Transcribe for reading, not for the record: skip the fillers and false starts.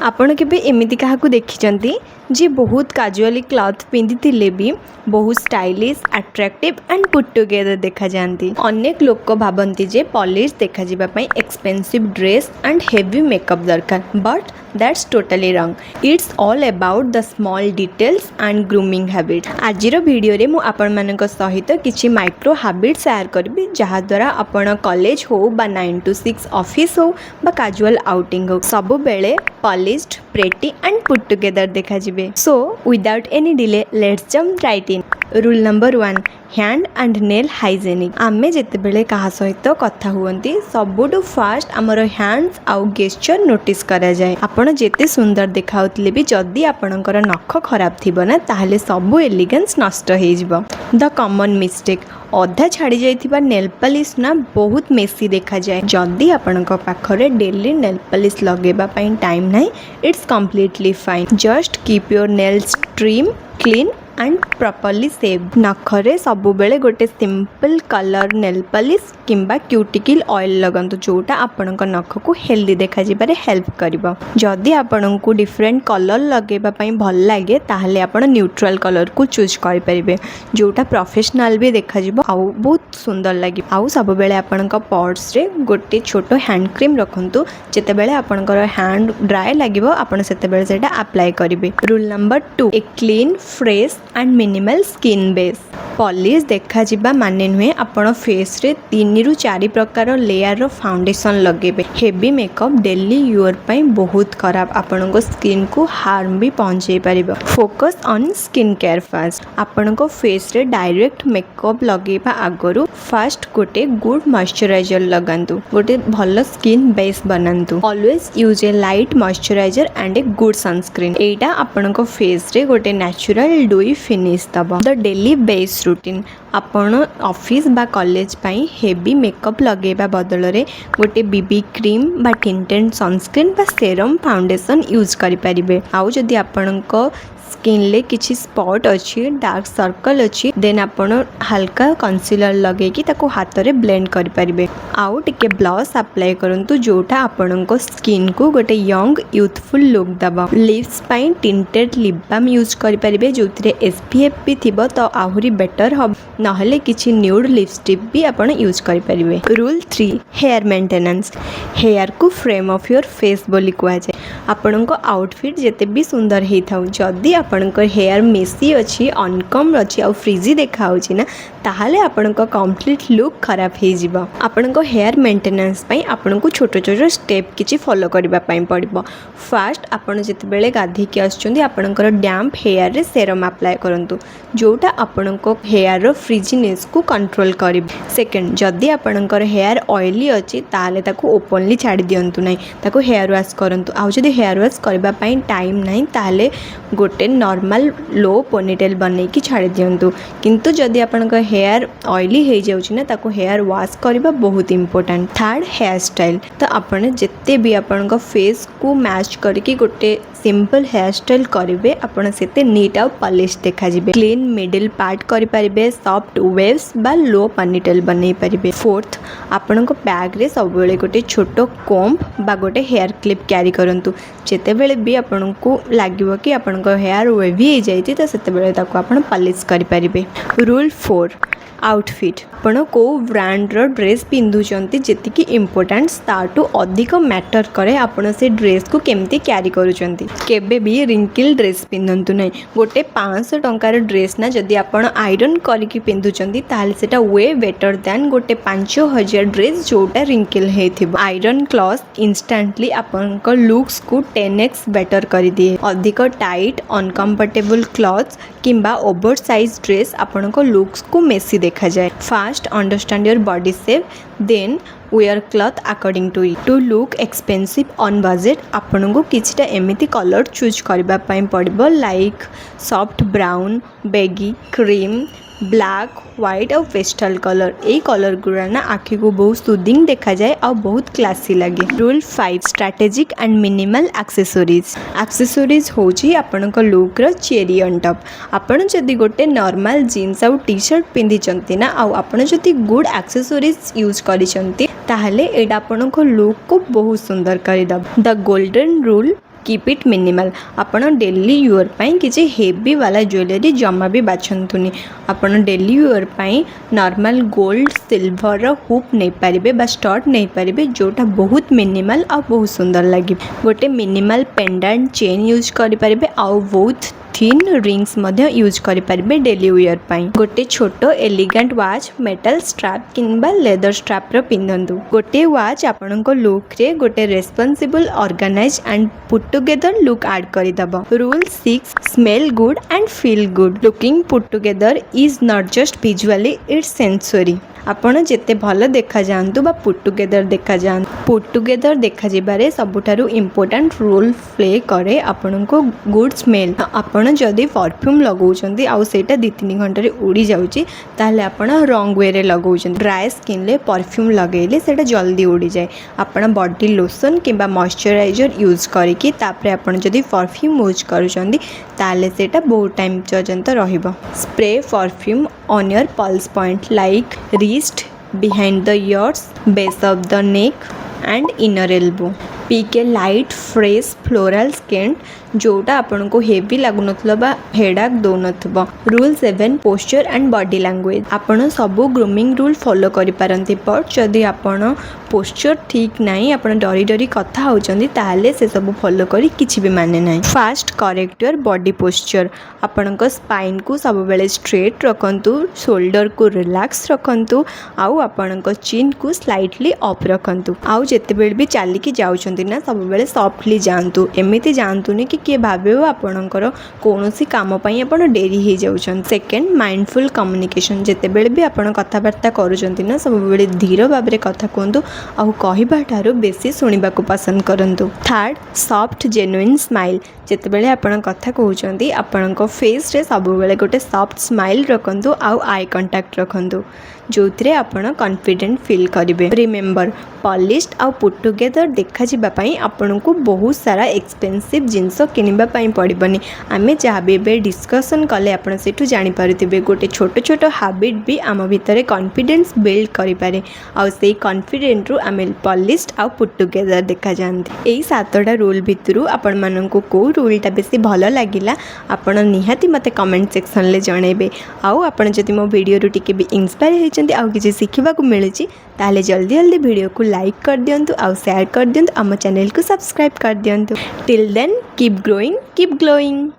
आपण केबे एमिति काहाकू देखिचंती जे बहुत काजुअली क्लॉथ पिंधिथिले भी बहुत stylish attractive and put together देखा जाती। अनेक लोक भाबंती जे पॉलिश देखा जिबा पई expensive dress and heavy makeup दरकार, but that's totally wrong. It's all about the small details and grooming habit. आजिर वीडियो रे मु आपण मानक सहित किछि माइक्रो हैबिट शेयर करबी जहा द्वारा आपण कॉलेज हो बा 9 to 6 ऑफिस हो बा कैजुअल आउटिंग हो सब बेले polished pretty and put together देखा जिबे। So without any delay let's jump right in. Rule number 1 hand and nail hygienic. आमे जेते बेले कहा सहित कथा हुअंती सबुठु फास्ट आमर हैंड्स आउ गेस्चर नोटिस करा जाए। आपण जेते सुंदर देखाउतले भी जदी आपणकर नख खराब थिबो ना ताहले सबु एलिगेंस नष्ट हे जिवो। द कॉमन मिस्टेक अधा छाड़ी जाइथिबा नेल पॉलिश ना बहुत मेसी देखा जाए। जदी आपणक पाखरे डेली नेल पॉलिश लगेबा पई टाइम नाही, it's completely fine. Just keep your nails trim clean and properly shave. नखरे सबु बेले गोटे सिंपल कलर नेल पॉलिश किंबा क्यूटिकल ऑयल लगंतु जोटा आपणक नख को हेल्दी देखा जिबारे हेल्प करिवो। जदी आपणक डिफरेंट कलर लगेबा पई भल लागे ताहले आपण न्यूट्रल कलर को चूज करि परिबे जोटा प्रोफेशनल भी देखा जिवो आउ बहुत सुंदर लागे। आउ सब बेले आपणक पर्स रे गोटे छोटो हैंड क्रीम रखंतु जेते बेले आपणकर हैंड ड्राई लागिवो आपण सेते बेले सेटा अप्लाई करिवे। Rule number 2 a clean fresh and minimal skin base. Polish देखा जिबा माने नुहे आपण फेस रे 3 ରୁ 4 प्रकार लेयर रो फाउंडेशन लगेबे। हेवी मेकअप डेली यूर पई बहुत खराब, आपनको स्किन को हार्म भी पहुंचे परिबो। Focus on skin care first. आपनको फेस रे डायरेक्ट मेकअप लगेबा आगरु फर्स्ट गोटे गुड मॉइस्चराइजर लगांतु, गोटे भलो स्किन बेस बनांतु। Always use a light moisturiser and a good sunscreen. एटा आपनको फेस रे गोटे नेचुरल डुई फिनिश दबो। The daily base routine. आपण ऑफिस बा कॉलेज पाई हेवी मेकअप लगेबा बदल रे गोटे बीबी क्रीम बा टिंटेड सनस्क्रीन बा सेरम फाउंडेशन यूज करि परिबे। आउ जदि आपणको स्किन ले किछि स्पॉट अच्छी डार्क सर्कल अच्छी देन आपण हल्का कंसीलर लगे कि ताको हाथ रे ब्लेंड करि परिबे। आउ टिके ब्लश अप्लाई करंतु जोटा आपणको स्किन को गोटे यंग यूथफुल लुक दबा। लिप्स पाई टिंटेड लिप बाम यूज करि परिबे जोथिरे एसपीएफ भी थिबो तो आहुरी बेटर हो, नहले किछि न्यूड लिपस्टिक भी आपण यूज करि परिबे। Rule 3 hair maintenance. हेयर को फ्रेम ऑफ योर फेस बोली कुआ जाय। आपणको आउटफिट जेते भी सुंदर हेई थाउ जदी आपणकर हेयर मेसी अच्छी अनकम अच्छी आ फ्रिजी देखा होची ना ताहले आपणको कंप्लीट लुक खराब हे जिवो। आपणको हेयर मेंटेनेंस पई आपणको छोटो छोटो स्टेप किछि फॉलो करबा पई पड़िबो। फर्स्ट आपण जेते बेले गाधी के आछुंदी आपणकर डैम्प हेयर रे सेरम अप्लाई करंतु जोटा आपणको हेयर रो फ्रिजीनेस को कंट्रोल करिब। सेकंड जदी आपणकर हेयर ऑयली अछि ताहले ताको ओपनली छाडी दियंतु नै, ताको हेयर वॉश करंतु। आ जदी हेयर वॉश करबा पई टाइम नै ताहले गोटे नॉर्मल लो पोनीटेल बनै कि छाडी दियंतु। किंतु जदी आपणकर हेयर ऑयली हे जाउछि ना ताको हेयर वॉश करबा बहुत इंपोर्टेंट। Third hair style. तो आपण जेते भी आपणकर फेस को मैच करके गोटे सिंपल हेयर स्टाइल करेंगे आपण सेते नीट आउ पॉलिश देखा जिबे। क्लीन मिडिल पार्ट करि परिबे, सॉफ्ट वेव्स बा लो पनीटेल बनै परिबे। फोर्थ आपण को बैग रे सब बेले गोटे छोटो कोम्ब बा गोटे हेयर क्लिप कैरी करंतु जेते बेले भी आपण को लागिवो कि आपण को हेयर वेवी हे जाइति त सेते बेले ताको आपण पॉलिश करि परिबे। Rule 4 outfit. आपण को ब्रांड रो ड्रेस पिंधुचंती जेतिकी इम्पोर्टेंट ताटू अधिक मैटर करे आपण से ड्रेस को केमती कैरी करूचंती। केबे भी रिंकल ड्रेस पिंधंतु नै। गोटे 500 टंकार ड्रेस ना जदि आपण आयरन करके पिंधुचंती ताहले सेटा वे बेटर देन गोटे 5000 ड्रेस जोटा रिंकल हेथिबो। आयरन क्लॉथ इंस्टेंटली आपण को लुक्स को 10x बेटर करि दिए। अधिक टाइट अनकंफर्टेबल क्लॉथ्स किंबा ओवर साइज ड्रेस आपण को लुक्स को मेसी देखा जाए। First understand your body shape then wear cloth according to it. To look expensive on budget आपण को किछटा एमिति कलर चूज करबा पई पड़िबो like soft brown, beige, cream, black, white और पेस्टल कलर। यही कलर गुड़ा ना आखि को बहुत सुदिंग देखा जाए और बहुत क्लासी लगे। Rule 5 strategic and minimal accessories. Accessories होची आपनक लुक रो चेरी ऑन टॉप। आपण जदि गोटे नॉर्मल जीन्स और टी शर्ट पिंधि चंती ना आउ आपण जदि गुड एक्सेसरीज यूज करी चंती ताहले एडा आपनक लुक को बहुत सुंदर करि दब। The golden rule keep it minimal. आपण डेली यूर पाई किसी हेवी वाला ज्वेलरी जमा भी बाछंतुनी। आपण डेली यूर पाई नॉर्मल गोल्ड सिल्वर हुप नहीं पारिबे बा स्टड नहीं पारिबे जोटा बहुत मिनिमल आ बहुत सुंदर लगे। गोटे मिनिमल पेंडेंट चेन यूज करि पारिबे आ बहुत थिन रिंग्स मध्य यूज करि पारिबे डेली वेयर पाई। गोटे छोटो एलिगेंट वाच मेटल स्ट्रैप किंबा लेदर स्ट्रैप रो पिंधंतु। गोटे वाच आपनको लुक रे गोटे responsible organise and put together look add करि दबो। Rule 6 smell good and feel good. Looking put together is not just visually it's sensory. आपण जेते भल देखा जांतु बा पुट टुगेदर देखा जांतु। पुट टुगेदर देखा जिबारे सबुठारु इम्पोर्टेंट रोल प्ले करे आपनको गुड स्मेल। आपण जदि परफ्यूम लगाउछंती आ सेटा 2-3 घंटा रे उड़ी जाउची ताहले आपण रॉन्ग वे रे लगाउछंती। ड्राई स्किन ले परफ्यूम लगेले सेटा जल्दी उड़ी जाए। आपण बॉडी लोशन किंबा मॉइस्चराइजर यूज करिकि तापरे आपण जदि परफ्यूम यूज करूछंती ताहले सेटा बहुत टाइम पर्यंत रहिबो। Spray perfume on your pulse point like wrist, behind the ears, base of the neck and inner elbow. Pick a light fresh floral scent जोटा आपन को हेवी लगुन बा हेडाक दौन। Rule 7 posture and body language. आपन सबू grooming rule follow करि पारंती but जदि आपन पोस्चर ठीक नहीं आपन डरी डरी कथा होचंदी ताहले से सब फॉलो करी किछि भी माने नहीं। Fast correct your body posture. आपन को स्पाइन को सब बेले स्ट्रेट रखंतु, शोल्डर को रिलैक्स रखंतु आउ आपन को चिन को स्लाइटली अप रखंतु। आउ जेते बेल भी चाली की जाउछंती ना सब बेले सॉफ्टली जानतु। एमिति जानतुनी कि किए भाबेबो आपणकर कोनोसी काम पई आपण डेरी हे जाउछन। Second mindful communication. जेते बेले भी आपण कथाबार्ता करूछंती ना सब बेले धीर भाबरे कथा कहंतु आउ कहिबा ठारो बेसी सुनिबा को पसंद करंतु। Third soft genuine smile. जेते बेले आपण कथा कहउछंती आपणक फेस रे सब बेले गोटे सॉफ्ट स्माइल रखंतु आउ आई कांटेक्ट रखंतु जोथिरे आपण कॉन्फिडेंट फील करिवे। रिमेंबर पॉलिश्ड आउ पुट टुगेदर देखा जिबा पई आपनको बहुत सारा एक्सपेंसिव जिनस किनिबा पई पड़िबनी। आमे जहाँ भी डिस्कसन कले आपण सेठु जानि पारुथिबे गोटे छोट छोट हैबिट भी आम भितर कॉन्फिडेंस बिल्ड करि पारे आउ सेही कॉन्फिडेंट रु आमे पॉलिश्ड आउ पुट टुगेदर देखा जांती। एई 7टा रूल भितरु आपण माननको को रूलटा बेसी भलो लागिला आपण निहाती मते कमेंट सेक्शन ले जणेबे। आउ आपण जदि मो वीडियो रु टिके भी इंस्पायर आउ किसी शिखा मिलूँ ताले जल्दी जल्दी वीडियो को लाइक कर दिंतु आउ शेयर कर दिंतु आम चैनल को सब्सक्राइब कर दिंतु। Till then keep growing keep glowing.